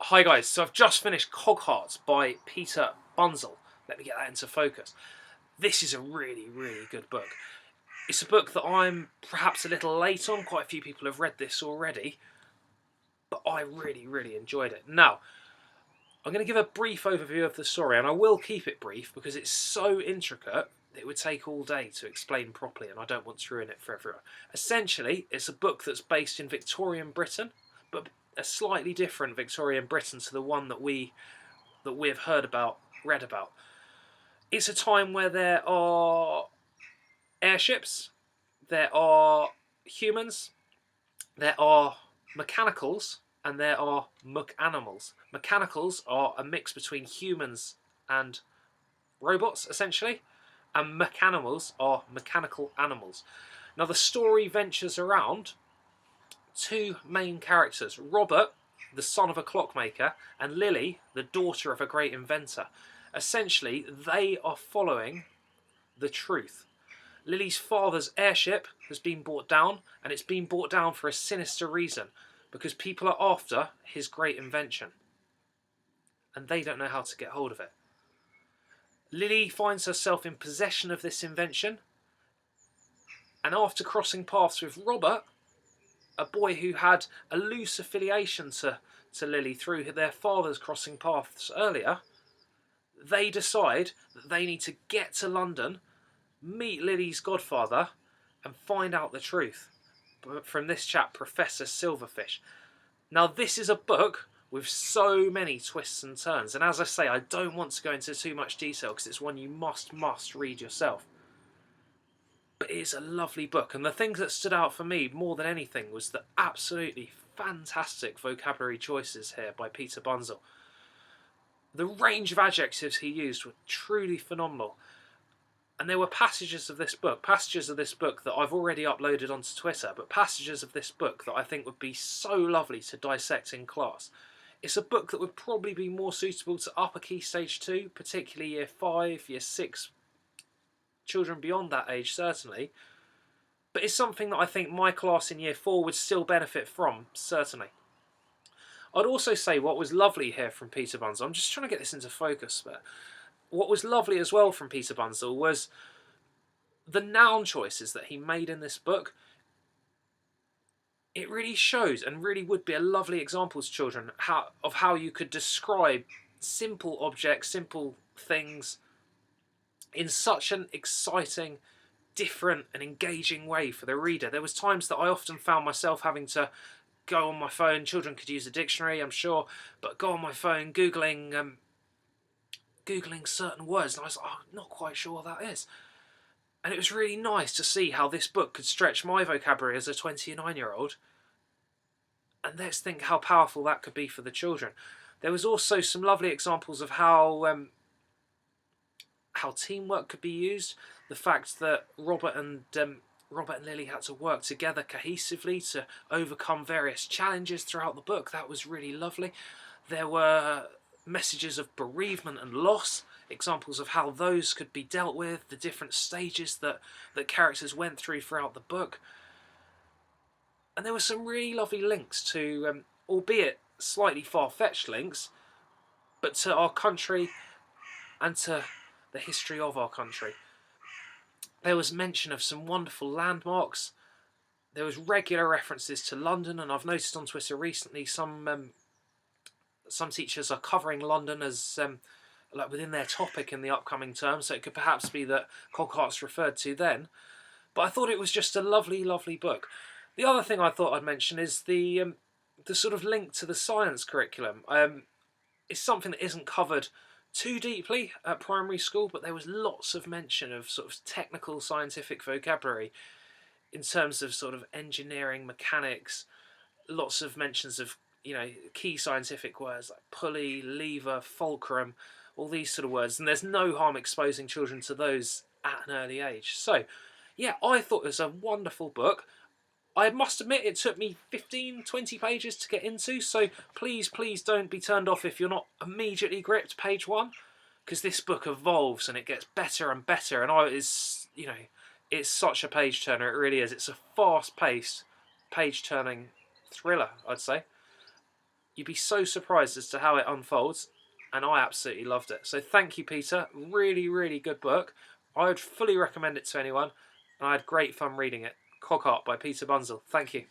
Hi guys, so I've just finished Cogheart by Peter Bunzl. Let me get that into focus. This is a really, really good book. It's a book that I'm perhaps a little late on. Quite a few people have read this already, but I really, really enjoyed it. Now, I'm going to give a brief overview of the story, and I will keep it brief because it's so intricate that it would take all day to explain properly, and I don't want to ruin it for everyone. Essentially, it's a book that's based in Victorian Britain, but a slightly different Victorian Britain to the one that we have heard about, read about. It's a time where there are airships, there are humans, there are mechanicals, and there are muck-animals. Mechanicals are a mix between humans and robots, essentially, and muck-animals are mechanical animals. Now, the story ventures around two main characters, Robert, the son of a clockmaker, and Lily, the daughter of a great inventor. Essentially, they are following the truth. Lily's father's airship has been brought down, and it's been brought down for a sinister reason, because people are after his great invention, and they don't know how to get hold of it. Lily finds herself in possession of this invention, and after crossing paths with Robert, a boy who had a loose affiliation to Lily through their fathers crossing paths earlier, they decide that they need to get to London, meet Lily's godfather, and find out the truth. From this chap, Professor Silverfish. Now, this is a book with so many twists and turns, and as I say, I don't want to go into too much detail because it's one you must read yourself. But it is a lovely book, and the things that stood out for me more than anything was the absolutely fantastic vocabulary choices here by Peter Bunzl. The range of adjectives he used were truly phenomenal, and there were passages of this book that I've already uploaded onto Twitter, but passages of this book that I think would be so lovely to dissect in class. It's a book that would probably be more suitable to upper key stage 2, particularly year 5, year 6, children beyond that age certainly, but it's something that I think my class in year 4 would still benefit from, certainly. I'd also say what was lovely here from Peter Bunzl, I'm just trying to get this into focus, but what was lovely as well from Peter Bunzl was the noun choices that he made in this book. It really shows, and really would be a lovely example to children of how you could describe simple objects, simple things, in such an exciting, different and engaging way for the reader. There was times that I often found myself having to go on my phone. Children could use a dictionary, I'm sure, but go on my phone googling certain words, and I was like, oh, not quite sure what that is. And it was really nice to see how this book could stretch my vocabulary as a 29-year-old. And let's think how powerful that could be for the children. There was also some lovely examples of how teamwork could be used. The fact that Robert and Lily had to work together cohesively to overcome various challenges throughout the book. That was really lovely. There were messages of bereavement and loss, examples of how those could be dealt with, the different stages that characters went through throughout the book. And there were some really lovely links to, albeit slightly far-fetched links, but to our country and to the history of our country. There was mention of some wonderful landmarks. There was regular references to London, and I've noticed on Twitter recently some teachers are covering London as like within their topic in the upcoming term, so it could perhaps be that Cogheart's referred to then. But I thought it was just a lovely, lovely book. The other thing I thought I'd mention is the sort of link to the science curriculum. It's something that isn't covered too deeply at primary school, but there was lots of mention of sort of technical scientific vocabulary in terms of sort of engineering, mechanics, lots of mentions of, you know, key scientific words like pulley, lever, fulcrum, all these sort of words, and there's no harm exposing children to those at an early age. So, yeah, I thought it was a wonderful book. I must admit it took me 15-20 pages to get into, so please don't be turned off if you're not immediately gripped page 1, because this book evolves and it gets better and better, and it's such a page turner, it really is. It's a fast-paced, page-turning thriller, I'd say. You'd be so surprised as to how it unfolds, and I absolutely loved it. So thank you, Peter. Really, really good book. I would fully recommend it to anyone, and I had great fun reading it. Cogheart by Peter Bunzl. Thank you.